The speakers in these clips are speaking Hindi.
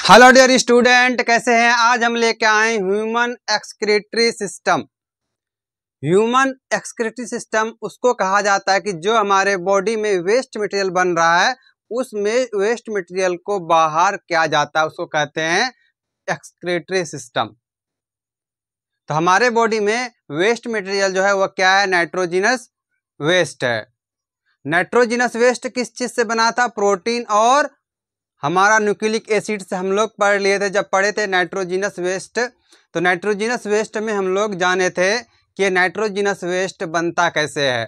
हेलो डियर स्टूडेंट, कैसे हैं। आज हम लेके आए human excretory system. Human excretory system उसको कहा जाता है कि जो हमारे बॉडी में वेस्ट मटेरियल बन रहा है उसमें वेस्ट मटेरियल को बाहर किया जाता है, उसको कहते हैं एक्सक्रीटरी सिस्टम। तो हमारे बॉडी में वेस्ट मटेरियल जो है वह क्या है, नाइट्रोजिनस वेस्ट है। नाइट्रोजिनस वेस्ट किस चीज से बना था, प्रोटीन और हमारा न्यूक्लिक एसिड से हम लोग पढ़ लिए थे जब पढ़े थे नाइट्रोजिनस वेस्ट। तो नाइट्रोजिनस वेस्ट में हम लोग जाने थे कि नाइट्रोजिनस वेस्ट बनता कैसे है,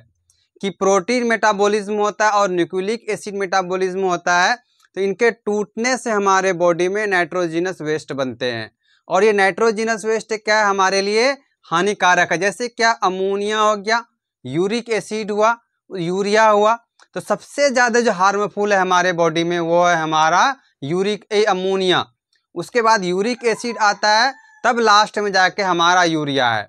कि प्रोटीन मेटाबॉलिज्म होता है और न्यूक्लिक एसिड मेटाबॉलिज्म होता है। तो इनके टूटने से हमारे बॉडी में नाइट्रोजिनस वेस्ट बनते हैं और ये नाइट्रोजिनस वेस्ट क्या है, हमारे लिए हानिकारक है। जैसे क्या, अमोनिया हो गया, यूरिक एसिड हुआ, यूरिया हुआ। तो सबसे ज़्यादा जो हार्मफुल है हमारे बॉडी में वो है हमारा अमोनिया। उसके बाद यूरिक एसिड आता है, तब लास्ट में जाके हमारा यूरिया है।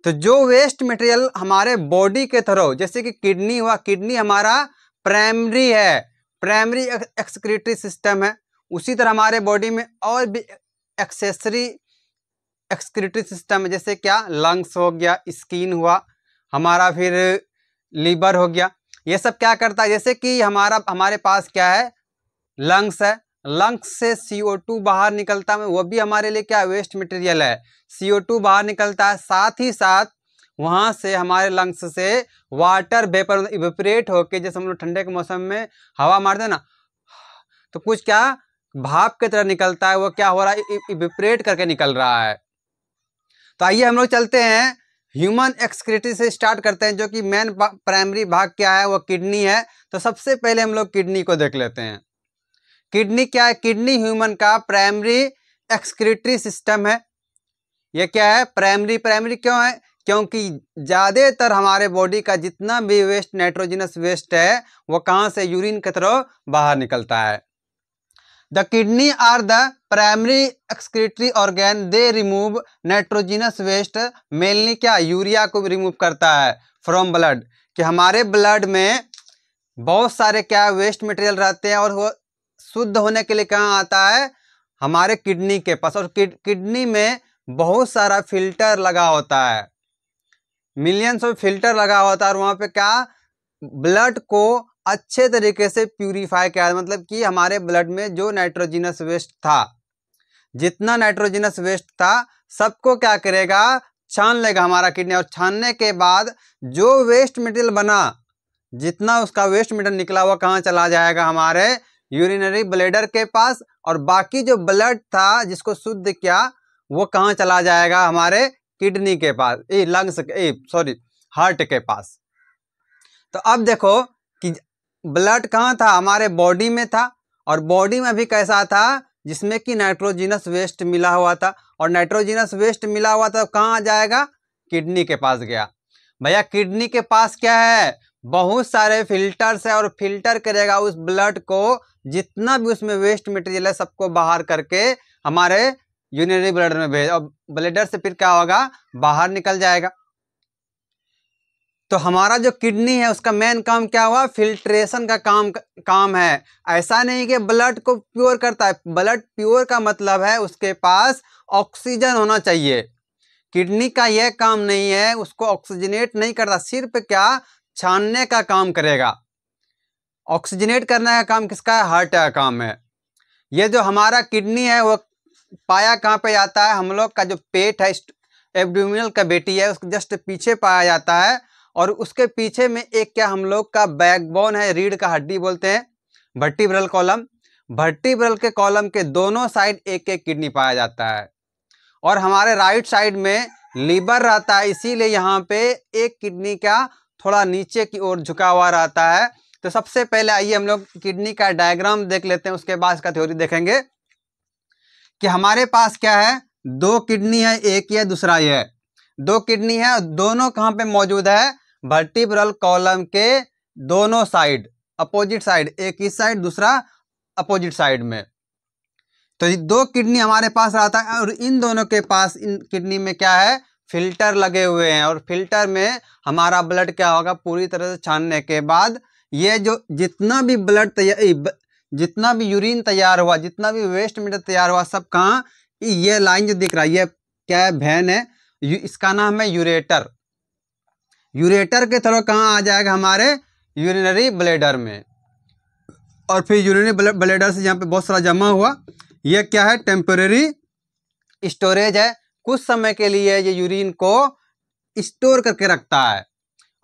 तो जो वेस्ट मटेरियल हमारे बॉडी के थ्रू, जैसे कि किडनी हुआ, किडनी हमारा प्राइमरी है, प्राइमरी एक्सक्रीटरी सिस्टम है। उसी तरह हमारे बॉडी में और भी एक्सेसरी एक्सक्रीटरी सिस्टम है, जैसे क्या, लंग्स हो गया, स्किन हुआ हमारा, फिर लीवर हो गया। ये सब क्या करता है, जैसे कि हमारे पास क्या है, लंग्स है। लंग्स से CO2 बाहर निकलता है, वो भी हमारे लिए क्या, वेस्ट मटेरियल है। CO2 बाहर निकलता है, साथ ही साथ वहाँ से हमारे लंग्स से वाटर वेपर इवेपोरेट होके, जैसे हम लोग ठंडे के मौसम में हवा मारते हैं ना, तो कुछ क्या भाप की तरह निकलता है, वो क्या हो रहा है, इवेपोरेट करके निकल रहा है। तो आइए हम लोग चलते हैं, ह्यूमन एक्सक्रीटरी से स्टार्ट करते हैं, जो कि मेन प्राइमरी भाग क्या है, वो किडनी है। तो सबसे पहले हम लोग किडनी को देख लेते हैं। किडनी क्या है, किडनी ह्यूमन का प्राइमरी एक्सक्रीटरी सिस्टम है। ये क्या है, प्राइमरी। प्राइमरी क्यों है, क्योंकि ज़्यादातर हमारे बॉडी का जितना भी वेस्ट, नाइट्रोजिनस वेस्ट है, वो कहाँ से, यूरिन के थ्रू बाहर निकलता है। The kidney are the primary excretory organ. They remove nitrogenous waste. Mainly क्या, यूरिया को भी रिमूव करता है फ्रॉम ब्लड। कि हमारे ब्लड में बहुत सारे क्या वेस्ट मटेरियल रहते हैं और वो शुद्ध होने के लिए कहाँ आता है, हमारे किडनी के पास। और किडनी में बहुत सारा फिल्टर लगा होता है, मिलियंस ऑफ फिल्टर लगा होता है, और वहाँ पे क्या, ब्लड को अच्छे तरीके से प्यूरिफाई किया। मतलब कि हमारे ब्लड में जो नाइट्रोजिनस वेस्ट था, जितना नाइट्रोजिनस वेस्ट था, सबको क्या करेगा, छान लेगा हमारा किडनी। और छानने के बाद जो वेस्ट मटेरियल बना, जितना उसका वेस्ट मटेरियल निकला हुआ कहाँ चला जाएगा, हमारे यूरिनरी ब्लैडर के पास। और बाकी जो ब्लड था जिसको शुद्ध किया, वो कहाँ चला जाएगा, हमारे किडनी के पास, हार्ट के पास। तो अब देखो कि ब्लड कहाँ था, हमारे बॉडी में था, और बॉडी में भी कैसा था, जिसमें कि नाइट्रोजिनस वेस्ट मिला हुआ था। और नाइट्रोजिनस वेस्ट मिला हुआ था, कहाँ जाएगा, किडनी के पास गया। भैया किडनी के पास क्या है, बहुत सारे फिल्टर्स है, और फिल्टर करेगा उस ब्लड को, जितना भी उसमें वेस्ट मटेरियल है सबको बाहर करके हमारे यूरिनरी ब्लडर में भेज, और ब्लडर से फिर क्या होगा, बाहर निकल जाएगा। तो हमारा जो किडनी है उसका मेन काम क्या हुआ, फिल्ट्रेशन का काम है। ऐसा नहीं कि ब्लड को प्योर करता है। ब्लड प्योर का मतलब है उसके पास ऑक्सीजन होना चाहिए। किडनी का यह काम नहीं है, उसको ऑक्सीजनेट नहीं करता, सिर्फ क्या, छानने का काम करेगा। ऑक्सीजनेट करने का काम किसका है, हार्ट का काम है। ये जो हमारा किडनी है वो पाया कहाँ पे जाता है, हम लोग का जो पेट है, एब्डोमिनल कैविटी है, उसके जस्ट पीछे पाया जाता है। और उसके पीछे में एक क्या, हम लोग का बैकबोन है, रीढ़ का हड्डी बोलते हैं, वर्टिब्रल कॉलम। वर्टिब्रल के कॉलम के दोनों साइड एक एक किडनी पाया जाता है। और हमारे राइट साइड में लीवर रहता है, इसीलिए यहाँ पे एक किडनी का थोड़ा नीचे की ओर झुका हुआ रहता है। तो सबसे पहले आइए हम लोग किडनी का डायग्राम देख लेते हैं, उसके बाद इसका थ्योरी देखेंगे। कि हमारे पास क्या है, दो किडनी है, एक ये दूसरा ये है। दो किडनी है, दोनों कहाँ पे मौजूद है, वर्टिब्रल कॉलम के दोनों साइड, अपोजिट साइड, एक इस साइड दूसरा अपोजिट साइड में। तो ये दो किडनी हमारे पास रहता है, और इन दोनों के पास, इन किडनी में क्या है, फिल्टर लगे हुए हैं। और फिल्टर में हमारा ब्लड क्या होगा, पूरी तरह से छानने के बाद ये जो जितना भी ब्लड जितना भी यूरिन तैयार हुआ, जितना भी वेस्ट मटेरियल तैयार हुआ, सब कहाँ, ये लाइन जो दिख रहा है ये क्या है, वेन है, इसका नाम है यूरेटर। यूरेटर के थ्रू कहाँ आ जाएगा, हमारे यूरिनरी ब्लैडर में। और फिर यूरिनरी ब्लैडर से यहाँ पे बहुत सारा जमा हुआ, ये क्या है, टेम्परेरी स्टोरेज है, कुछ समय के लिए ये यूरिन को स्टोर करके रखता है।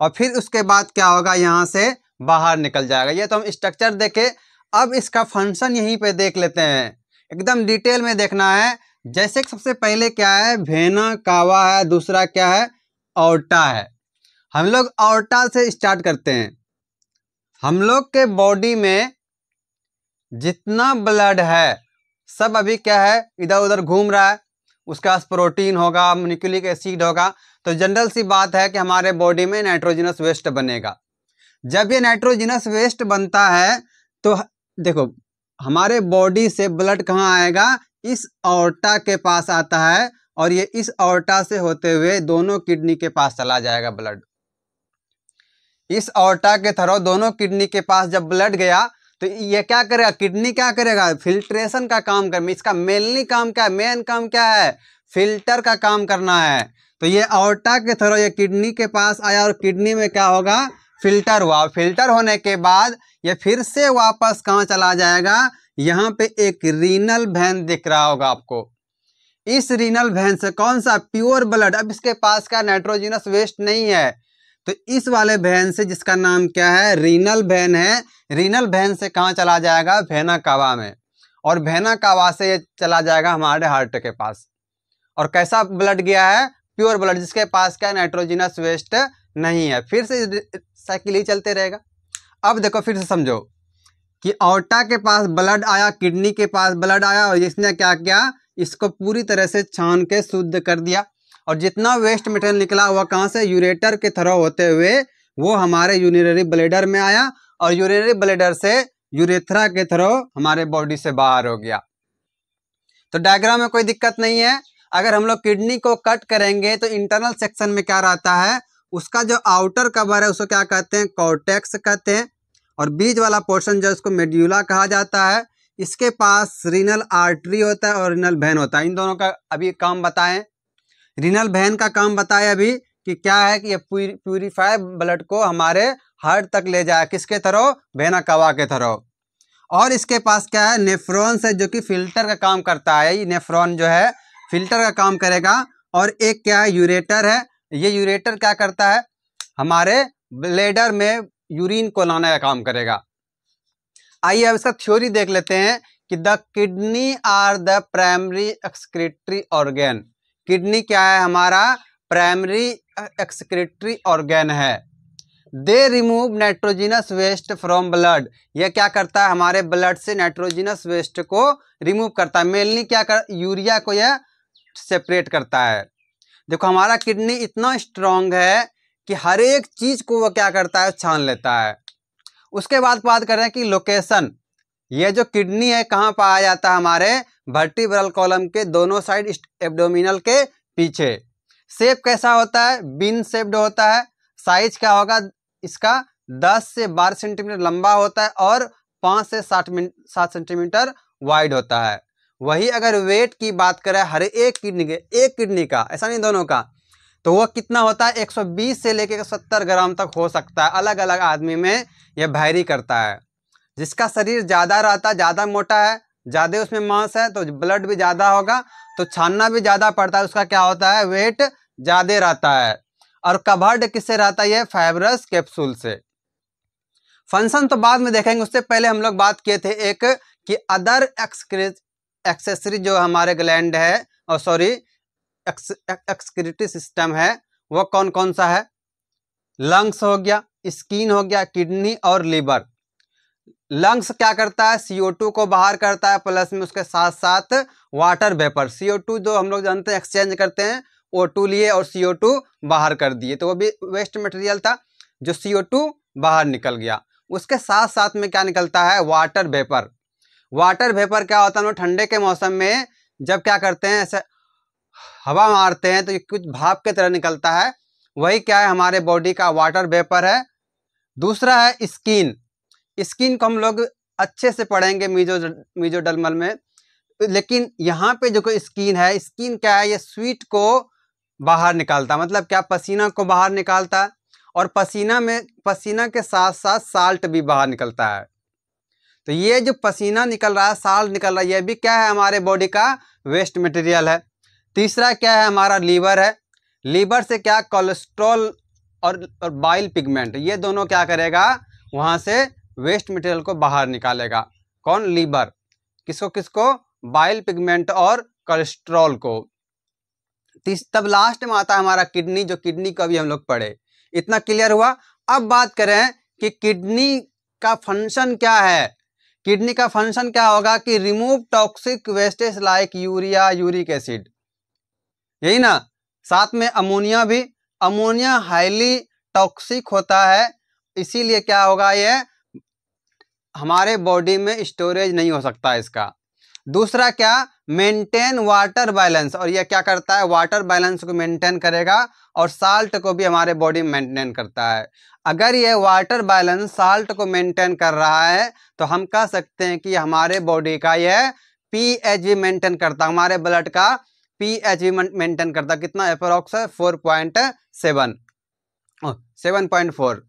और फिर उसके बाद क्या होगा, यहाँ से बाहर निकल जाएगा। ये तो हम स्ट्रक्चर देखे, अब इसका फंक्शन यहीं पे देख लेते हैं, एकदम डिटेल में देखना है। जैसे कि सबसे पहले क्या है, वेना कावा है, दूसरा क्या है, ऑर्टा है। हम लोग ऑर्टा से स्टार्ट करते हैं। हम लोग के बॉडी में जितना ब्लड है सब अभी क्या है, इधर उधर घूम रहा है। उसके पास प्रोटीन होगा, न्यूक्लिक एसिड होगा, तो जनरल सी बात है कि हमारे बॉडी में नाइट्रोजनस वेस्ट बनेगा। जब ये नाइट्रोजनस वेस्ट बनता है तो देखो, हमारे बॉडी से ब्लड कहाँ आएगा, इस ऑर्टा के पास आता है, और ये इस ऑर्टा से होते हुए दोनों किडनी के पास चला जाएगा ब्लड। इस ऑर्टा के थ्रू दोनों किडनी के पास जब ब्लड गया तो ये क्या करेगा, किडनी क्या करेगा, फिल्ट्रेशन का काम कर। इसका मेनली काम क्या है, मेन काम क्या है, फिल्टर का काम करना है। तो ये ऑर्टा के थ्रू ये किडनी के पास आया, और किडनी में क्या होगा, फिल्टर हुआ। और फिल्टर होने के बाद ये फिर से वापस कहाँ चला जाएगा, यहाँ पे एक रीनल वेन दिख रहा होगा आपको। इस रीनल वेन से कौन सा, प्योर ब्लड, अब इसके पास का नाइट्रोजनस वेस्ट नहीं है, तो इस वाले वेन से, जिसका नाम क्या है, रीनल वेन है, रीनल वेन से कहाँ चला जाएगा, वेना कावा में। और वेना कावा से ये चला जाएगा हमारे हार्ट के पास। और कैसा ब्लड गया है, प्योर ब्लड, जिसके पास क्या नाइट्रोजनस वेस्ट नहीं है। फिर से साइकिल ही चलते रहेगा। अब देखो फिर से समझो कि ऑर्टा के पास ब्लड आया, किडनी के पास ब्लड आया, और इसने क्या किया, इसको पूरी तरह से छान के शुद्ध कर दिया। और जितना वेस्ट मटेरियल निकला हुआ कहाँ से, यूरेटर के थ्रू होते हुए वो हमारे यूरिनरी ब्लैडर में आया, और यूरिनरी ब्लैडर से यूरेथ्रा के थ्रू हमारे बॉडी से बाहर हो गया। तो डायग्राम में कोई दिक्कत नहीं है। अगर हम लोग किडनी को कट करेंगे तो इंटरनल सेक्शन में क्या रहता है, उसका जो आउटर कवर है उसको क्या कहते हैं, कॉर्टेक्स कहते हैं। और बीच वाला पोर्शन जो उसको मेड्यूला कहा जाता है। इसके पास रीनल आर्टरी होता है और रीनल वेन होता है। इन दोनों का अभी काम बताएं। रीनल वेन का काम बताया अभी कि क्या है कि ये प्यूरिफाई ब्लड को हमारे हार्ट तक ले जाए, किसके थ्रू, वेना कावा के थ्रू। और इसके पास क्या है, नेफ्रॉन है, जो कि फिल्टर का काम करता है। ये नेफ्रॉन जो है फिल्टर का काम करेगा। और एक क्या है, यूरेटर है। ये यूरेटर क्या करता है, हमारे ब्लैडर में यूरिन को लाने का काम करेगा। आइए अब इसका थ्योरी देख लेते हैं कि the kidney are the primary excretory organ. Kidney क्या है, हमारा प्राइमरी एक्सक्रीटरी ऑर्गेन है। They remove nitrogenous waste from blood. यह क्या करता है, हमारे ब्लड से नाइट्रोजनस वेस्ट को रिमूव करता है। मेनली क्या कर, यूरिया को यह सेपरेट करता है। देखो हमारा किडनी इतना स्ट्रांग है कि हर एक चीज को वो क्या करता है, छान लेता है। उसके बाद बात कर रहे हैं कि लोकेशन। ये जो किडनी है कहाँ पाया जाता है, हमारे वर्टिब्रल कॉलम के दोनों साइड, एब्डोमिनल के पीछे। शेप कैसा होता है, बिन शेप्ड होता है। साइज क्या होगा इसका, 10 से 12 सेंटीमीटर लंबा होता है और 5 से 7 सेंटीमीटर वाइड होता है। वही अगर वेट की बात करें हर एक किडनी का, ऐसा नहीं दोनों का, तो वो कितना होता है, 120 से लेकर 70 ग्राम तक हो सकता है। अलग अलग आदमी में यह वैरी करता है। जिसका शरीर ज़्यादा रहता है, ज़्यादा मोटा है, ज़्यादा उसमें मांस है, तो ब्लड भी ज़्यादा होगा, तो छानना भी ज़्यादा पड़ता है। उसका क्या होता है, वेट ज़्यादा रहता है। और कवर्ड किससे रहता है, ये फाइब्रस कैप्सूल से। फंक्शन तो बाद में देखेंगे, उससे पहले हम लोग बात किए थे एक कि अदर एक्सेसरी जो हमारे ग्लैंड है, और सॉरी एक्सक्रीटरी सिस्टम है, वो कौन कौन सा है। लंग्स हो गया, स्किन हो गया, किडनी और लीवर। लंग्स क्या करता है, CO2 को बाहर करता है, प्लस में उसके साथ साथ वाटर वेपर। CO2 जो हम लोग जानते हैं एक्सचेंज करते हैं, O2 लिए और CO2 बाहर कर दिए, तो वो भी वेस्ट मटेरियल था जो CO2 बाहर निकल गया। उसके साथ साथ में क्या निकलता है, वाटर वेपर। वाटर वेपर क्या होता है, ठंडे के मौसम में जब क्या करते हैं, ऐसे हवा मारते हैं तो ये कुछ भाप के तरह निकलता है, वही क्या है, हमारे बॉडी का वाटर वेपर है। दूसरा है स्किन। स्किन को हम लोग अच्छे से पढ़ेंगे मीजोडर्मल में। लेकिन यहाँ पे जो कोई स्किन है, स्किन क्या है, ये स्वीट को बाहर निकालता है, मतलब क्या, पसीना को बाहर निकालता है, और पसीना के साथ साथ साल्ट भी बाहर निकलता है। तो ये जो पसीना निकल रहा है, साल्ट निकल रहा है, ये भी क्या है, हमारे बॉडी का वेस्ट मटेरियल है। तीसरा क्या है, हमारा लीवर है। लीवर से क्या, कोलेस्ट्रॉल और बाइल पिगमेंट, ये दोनों क्या करेगा, वहाँ से वेस्ट मटेरियल को बाहर निकालेगा। कौन, लीवर। किसको किसको, बाइल पिगमेंट और कोलेस्ट्रॉल को। तब लास्ट में आता है हमारा किडनी, जो किडनी को भी हम लोग पढ़े। इतना क्लियर हुआ। अब बात करें कि किडनी का फंक्शन क्या है। किडनी का फंक्शन क्या होगा कि remove toxic wastage like urea, uric acid, यही ना। साथ में अमोनिया भी। अमोनिया हाईली टॉक्सिक होता है, इसीलिए क्या होगा, ये हमारे बॉडी में स्टोरेज नहीं हो सकता इसका। दूसरा क्या, मेंटेन वाटर बैलेंस, और ये क्या करता है, वाटर बैलेंस को मेंटेन करेगा, और साल्ट को भी हमारे बॉडी में मेंटेन करता है। अगर ये वाटर बैलेंस साल्ट को मेंटेन कर रहा है, तो हम कह सकते हैं कि हमारे बॉडी का ये पीएच भी मेंटेन करता, हमारे ब्लड का पीएच भी मेंटेन करता। कितना, अप्रोक्स 4.7 7.4।